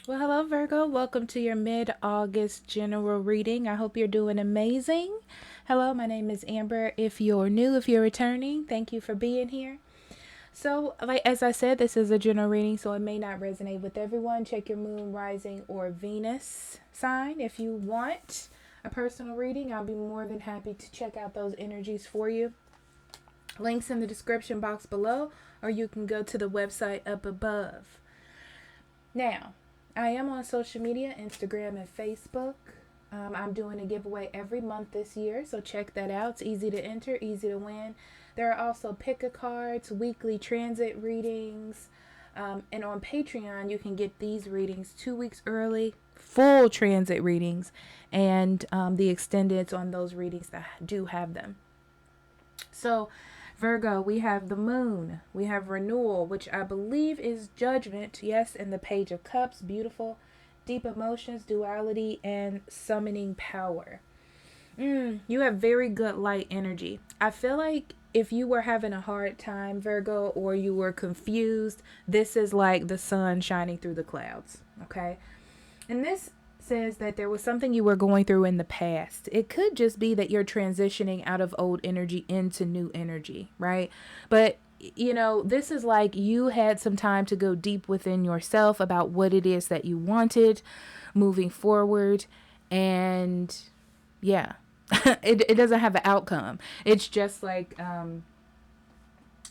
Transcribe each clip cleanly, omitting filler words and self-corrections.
Well, hello, Virgo. Welcome to your mid August general reading. I hope you're doing amazing. Hello, my name is Amber. If you're new, if you're returning, thank you for being here. So, like as I said, this is a general reading, so it may not resonate with everyone. Check your moon, rising, or Venus sign. If you want a personal reading, I'll be more than happy to check out those energies for you. Links in the description box below, or you can go to the website up above. Now, I am on social media, Instagram and Facebook. I'm doing a giveaway every month this year, so check that out. It's easy to enter, easy to win. There are also pick-a-cards, weekly transit readings, and on Patreon, you can get these readings 2 weeks early, full transit readings, and the extendeds on those readings that do have them. So, Virgo, we have the moon, we have renewal, which I believe is judgment, yes, and the page of cups, beautiful, deep emotions, duality, and summoning power. You have very good light energy. I feel like if you were having a hard time, Virgo, or you were confused, this is like the sun shining through the clouds, okay? And this says that there was something you were going through in the past. It could just be that you're transitioning out of old energy into new energy, right? But this is like you had some time to go deep within yourself about what it is that you wanted moving forward. And yeah, it doesn't have an outcome. It's just like,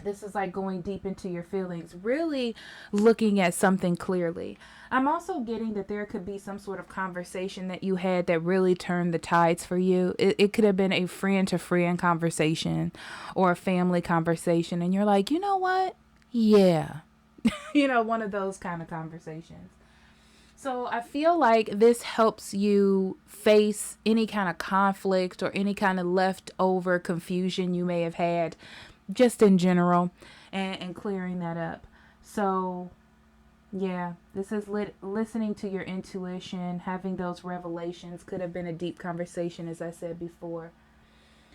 this is like going deep into your feelings, really looking at something clearly. I'm also getting that there could be some sort of conversation that you had that really turned the tides for you. It could have been a friend to friend conversation or a family conversation. And you're like, you know what? Yeah. One of those kind of conversations. So I feel like this helps you face any kind of conflict or any kind of leftover confusion you may have had just in general, and clearing that up. So yeah, this is listening to your intuition, having those revelations. Could have been a deep conversation, as I said before.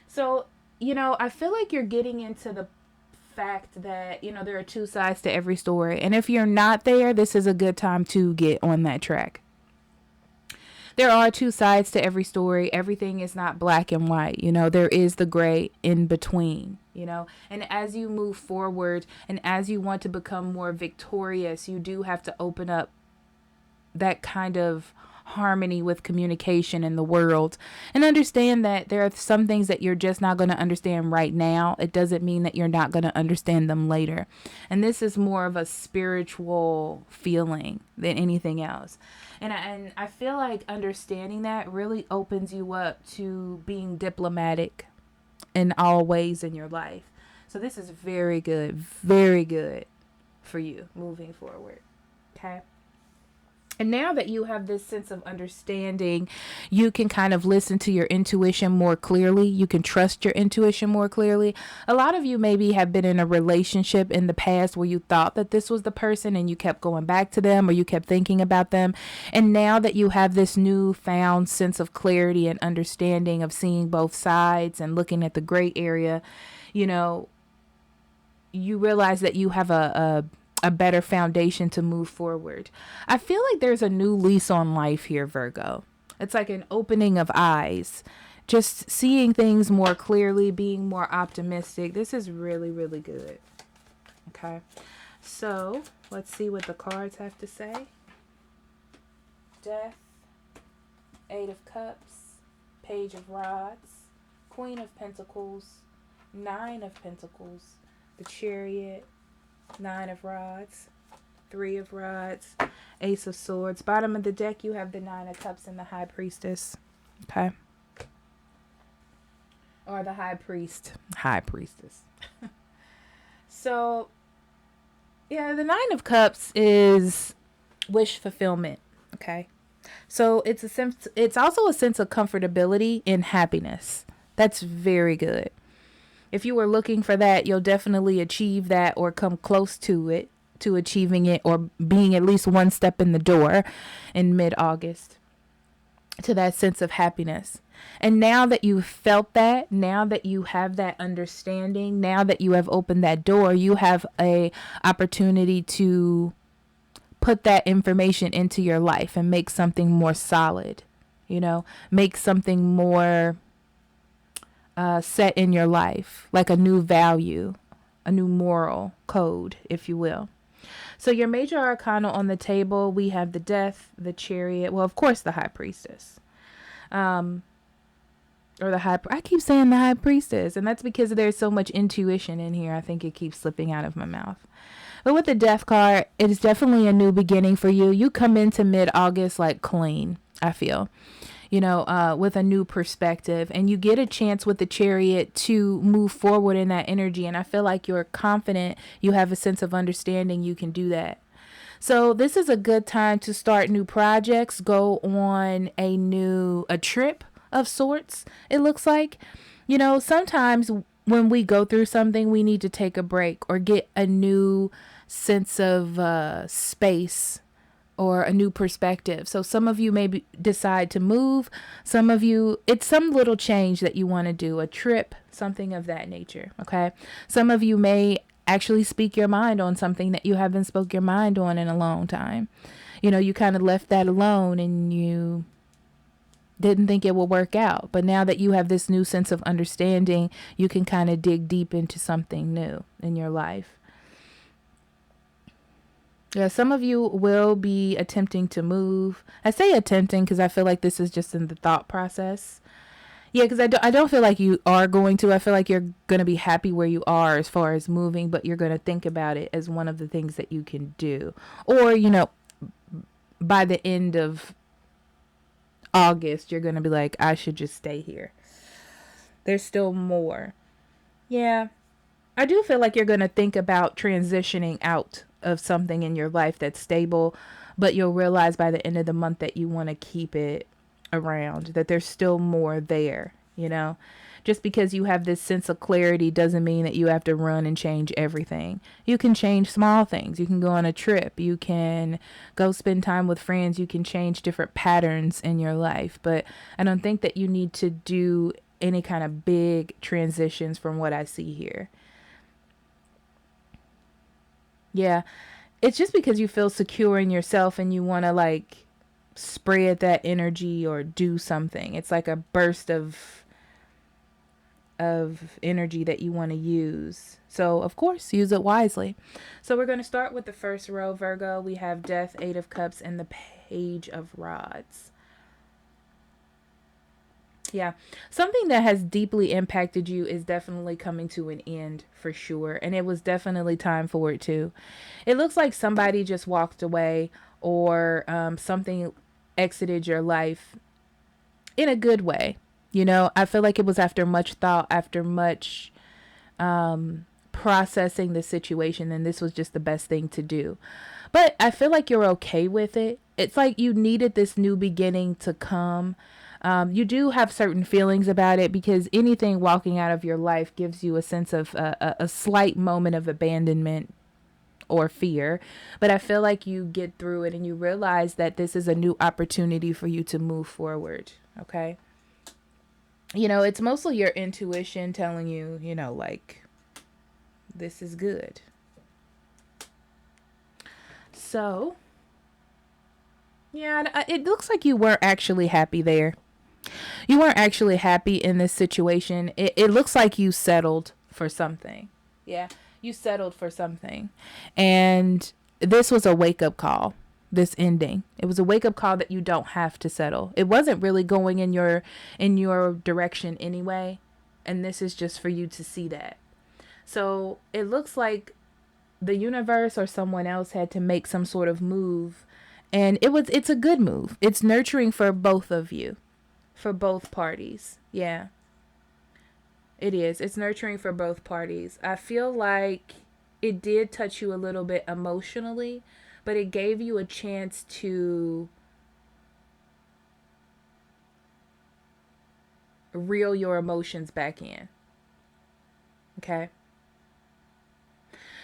So I feel like you're getting into the fact that there are two sides to every story, and if you're not there, this is a good time to get on that track. There are two sides to every story. Everything is not black and white. There is the gray in between. And as you move forward and as you want to become more victorious, you do have to open up that kind of harmony with communication in the world and understand that there are some things that you're just not going to understand right now. It doesn't mean that you're not going to understand them later. And this is more of a spiritual feeling than anything else. And I feel like understanding that really opens you up to being diplomatic in all ways in your life. So this is very good for you moving forward. Okay. And now that you have this sense of understanding, you can kind of listen to your intuition more clearly. You can trust your intuition more clearly. A lot of you maybe have been in a relationship in the past where you thought that this was the person and you kept going back to them or you kept thinking about them. And now that you have this newfound sense of clarity and understanding of seeing both sides and looking at the gray area, you realize that you have a better foundation to move forward. I feel like there's a new lease on life here, Virgo. It's like an opening of eyes, just seeing things more clearly, being more optimistic. This is really, really good. Okay. So let's see what the cards have to say. Death, Eight of Cups, Page of Rods, Queen of Pentacles, Nine of Pentacles, the Chariot, Nine of Rods, Three of Rods, Ace of Swords. Bottom of the deck, you have the Nine of Cups and the High Priestess. Okay. Or the High Priest. High Priestess. So, yeah, the Nine of Cups is wish fulfillment. Okay. So it's also a sense of comfortability and happiness. That's very good. If you were looking for that, you'll definitely achieve that or come close to it, to achieving it or being at least one step in the door in mid-August to that sense of happiness. And now that you've felt that, now that you have that understanding, now that you have opened that door, you have a opportunity to put that information into your life and make something more solid, make something more set in your life, like a new value, a new moral code, if you will. So your major arcana on the table, we have the Death, the Chariot, well, of course, the High Priestess. I keep saying the High Priestess, and that's because there's so much intuition in here. I think it keeps slipping out of my mouth. But with the Death card, it is definitely a new beginning for you. You come into mid-August like clean, I feel, with a new perspective, and you get a chance with the Chariot to move forward in that energy. And I feel like you're confident, you have a sense of understanding, you can do that. So this is a good time to start new projects, go on a trip of sorts. It looks like, sometimes when we go through something, we need to take a break or get a new sense of space or a new perspective. So some of you maybe decide to move. Some of you, it's some little change that you want to do, a trip, something of that nature. Okay. Some of you may actually speak your mind on something that you haven't spoke your mind on in a long time. You kind of left that alone and you didn't think it would work out. But now that you have this new sense of understanding, you can kind of dig deep into something new in your life. Yeah, some of you will be attempting to move. I say attempting because I feel like this is just in the thought process. Yeah, because I don't feel like you are going to. I feel like you're going to be happy where you are as far as moving, but you're going to think about it as one of the things that you can do. Or, by the end of August, you're going to be like, I should just stay here. There's still more. Yeah, I do feel like you're going to think about transitioning out of something in your life that's stable, but you'll realize by the end of the month that you want to keep it around, that there's still more there. Just because you have this sense of clarity doesn't mean that you have to run and change everything. You can change small things. You can go on a trip. You can go spend time with friends. You can change different patterns in your life, but I don't think that you need to do any kind of big transitions from what I see here. Yeah, it's just because you feel secure in yourself and you want to spread that energy or do something. It's like a burst of energy that you want to use. So, of course, use it wisely. So we're going to start with the first row, Virgo. We have Death, Eight of Cups, and the Page of Rods. Yeah, something that has deeply impacted you is definitely coming to an end for sure. And it was definitely time for it too. It looks like somebody just walked away or something exited your life in a good way. I feel like it was after much thought, after much processing the situation, and this was just the best thing to do. But I feel like you're okay with it. It's like you needed this new beginning to come. You do have certain feelings about it because anything walking out of your life gives you a sense of a slight moment of abandonment or fear. But I feel like you get through it and you realize that this is a new opportunity for you to move forward. Okay. It's mostly your intuition telling you, this is good. So, yeah, it looks like you weren't actually happy there. You weren't actually happy in this situation. It looks like you settled for something. Yeah, you settled for something. And this was a wake-up call, this ending. It was a wake-up call that you don't have to settle. It wasn't really going in your direction anyway. And this is just for you to see that. So it looks like the universe or someone else had to make some sort of move. And it's a good move. It's nurturing for both of you. For both parties. Yeah. It is. It's nurturing for both parties. I feel like it did touch you a little bit emotionally, but it gave you a chance to reel your emotions back in. Okay?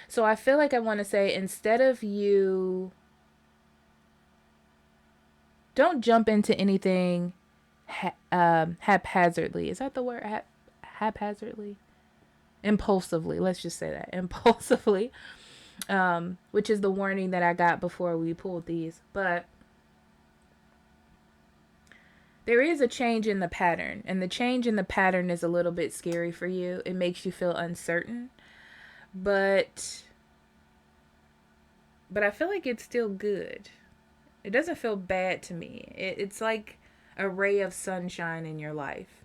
So I feel like I want to say, instead of you, don't jump into anything haphazardly. Is that the word? Haphazardly? Impulsively. Let's just say that. Impulsively. which is the warning that I got before we pulled these. But there is a change in the pattern, and the change in the pattern is a little bit scary for you. It makes you feel uncertain, but I feel like it's still good. It doesn't feel bad to me. It's like a ray of sunshine in your life.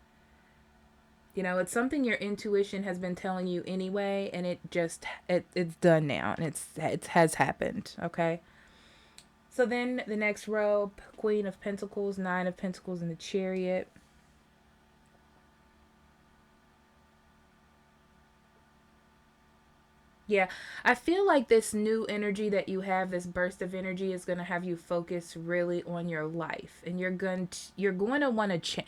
You know, it's something your intuition has been telling you anyway, and it's done now, and it has happened. Okay. So then the next row, Queen of Pentacles, Nine of Pentacles, and the Chariot. Yeah, I feel like this new energy that you have, this burst of energy, is going to have you focus really on your life, and you're going to want to change.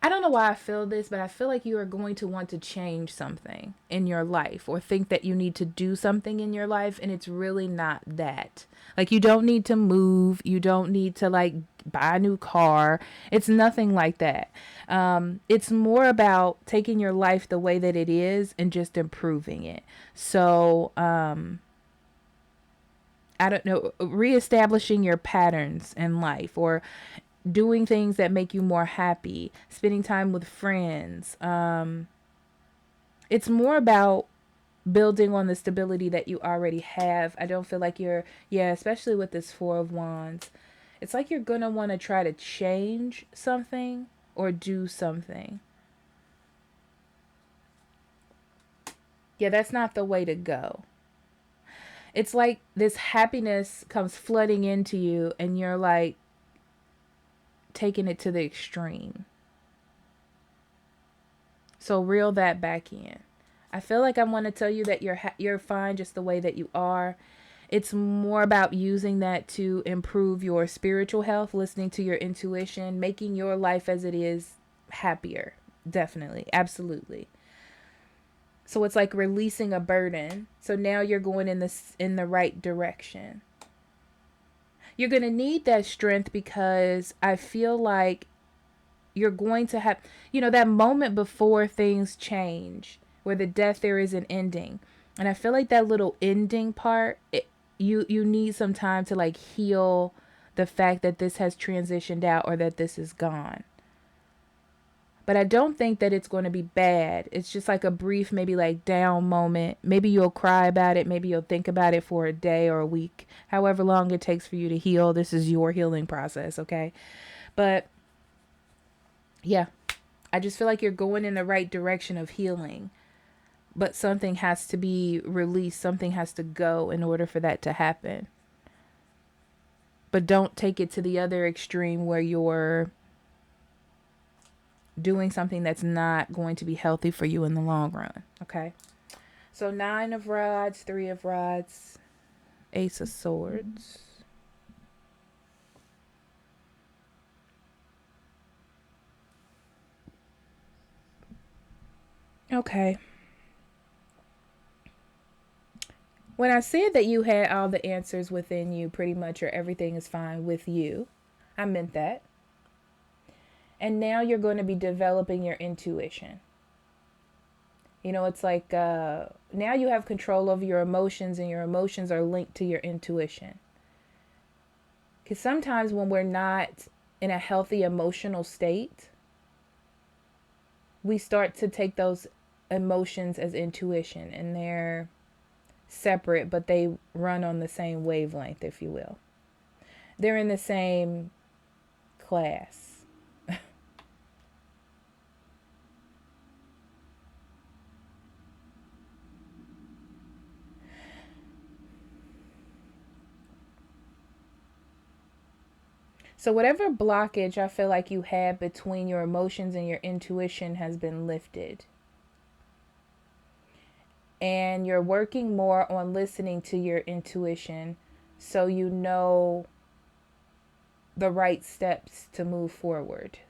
I don't know why I feel this, but I feel like you are going to want to change something in your life, or think that you need to do something in your life, and it's really not that. Like, you don't need to move, you don't need to like buy a new car. It's nothing like that. It's more about taking your life the way that it is and just improving it. So, I don't know, reestablishing your patterns in life, or doing things that make you more happy, spending time with friends. It's more about building on the stability that you already have. I don't feel like especially with this Four of Wands, it's like you're going to want to try to change something or do something. Yeah, that's not the way to go. It's like this happiness comes flooding into you, and you're like taking it to the extreme. So reel that back in. I feel like I want to tell you that you're fine just the way that you are. It's more about using that to improve your spiritual health, listening to your intuition, making your life as it is happier. Definitely. Absolutely. So it's like releasing a burden. So now you're going in the right direction. You're going to need that strength, because I feel like you're going to have, that moment before things change, where the death there is an ending. And I feel like that little ending part, you need some time to like heal the fact that this has transitioned out, or that this is gone. But I don't think that it's going to be bad. It's just like a brief, maybe like down moment. Maybe you'll cry about it. Maybe you'll think about it for a day or a week. However long it takes for you to heal. This is your healing process, okay? But yeah, I just feel like you're going in the right direction of healing. But something has to be released. Something has to go in order for that to happen. But don't take it to the other extreme where you're doing something that's not going to be healthy for you in the long run. Okay. So 9 of Rods, 3 of Rods, Ace of Swords. Okay. When I said that you had all the answers within you, pretty much, or everything is fine with you, I meant that. And now you're going to be developing your intuition. It's like now you have control over your emotions, and your emotions are linked to your intuition. Because sometimes when we're not in a healthy emotional state, we start to take those emotions as intuition, and they're separate, but they run on the same wavelength, if you will. They're in the same class. So whatever blockage I feel like you had between your emotions and your intuition has been lifted. And you're working more on listening to your intuition, so you know the right steps to move forward.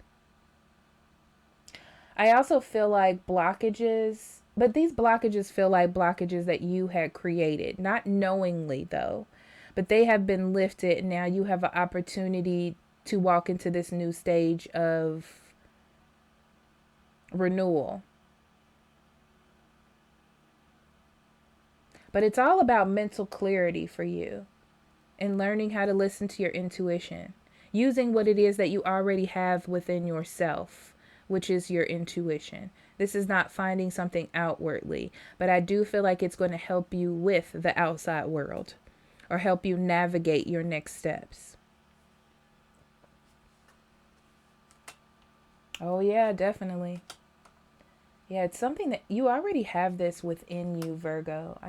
I also feel like blockages, but these blockages feel like blockages that you had created, not knowingly though, but they have been lifted, and now you have an opportunity to walk into this new stage of renewal. But it's all about mental clarity for you and learning how to listen to your intuition, using what it is that you already have within yourself, which is your intuition. This is not finding something outwardly, but I do feel like it's going to help you with the outside world or help you navigate your next steps. Oh, yeah, definitely. Yeah, it's something that you already have this within you, Virgo.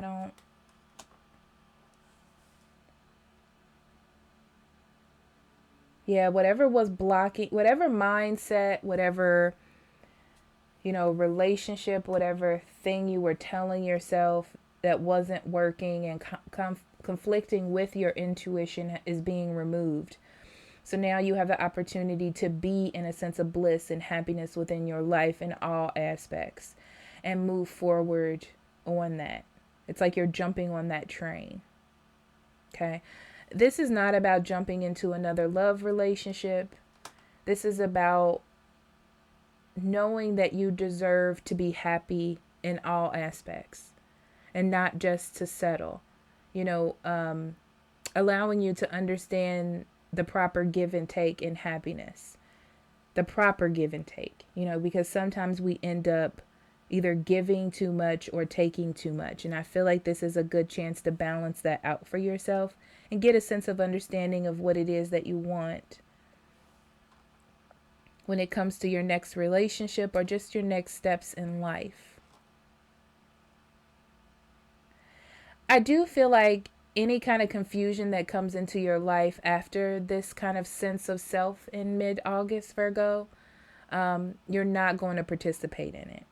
Yeah, whatever was blocking, whatever mindset, whatever, relationship, whatever thing you were telling yourself that wasn't working and conflicting with your intuition is being removed. So now you have the opportunity to be in a sense of bliss and happiness within your life in all aspects and move forward on that. It's like you're jumping on that train. Okay. This is not about jumping into another love relationship. This is about knowing that you deserve to be happy in all aspects and not just to settle. Allowing you to understand the proper give and take in happiness. The proper give and take, because sometimes we end up either giving too much or taking too much. And I feel like this is a good chance to balance that out for yourself and get a sense of understanding of what it is that you want when it comes to your next relationship or just your next steps in life. I do feel like any kind of confusion that comes into your life after this kind of sense of self in mid-August, Virgo, you're not going to participate in it.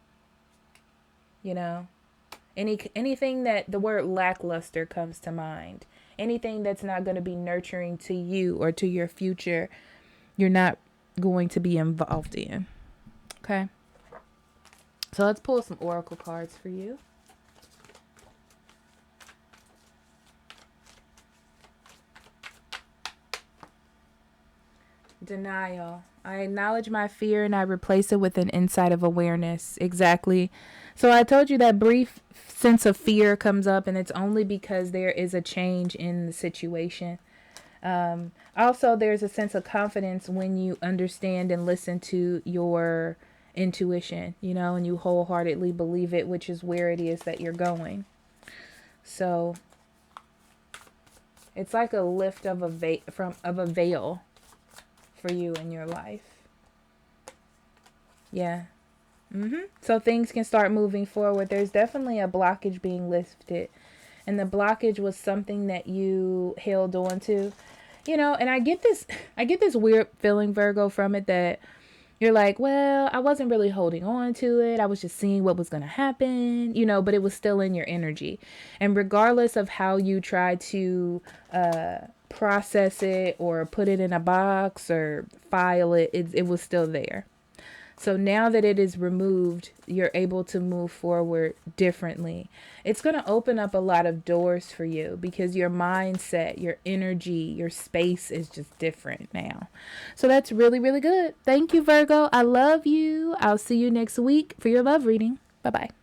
Anything that the word lackluster comes to mind, anything that's not going to be nurturing to you or to your future, you're not going to be involved in. Okay. So let's pull some oracle cards for you. Denial. I acknowledge my fear and I replace it with an insight of awareness. Exactly. So I told you that brief sense of fear comes up, and it's only because there is a change in the situation. Also, there's a sense of confidence when you understand and listen to your intuition, and you wholeheartedly believe it, which is where it is that you're going. So it's like a lift of a veil for you in your life. Yeah. So things can start moving forward. There's definitely a blockage being lifted. And the blockage was something that you held on to. And I get this weird feeling, Virgo, from it that you're like, well, I wasn't really holding on to it. I was just seeing what was going to happen, but it was still in your energy. And regardless of how you try to process it or put it in a box or file it, it was still there. So now that it is removed, you're able to move forward differently. It's going to open up a lot of doors for you because your mindset, your energy, your space is just different now. So that's really, really good. Thank you, Virgo. I love you. I'll see you next week for your love reading. Bye-bye.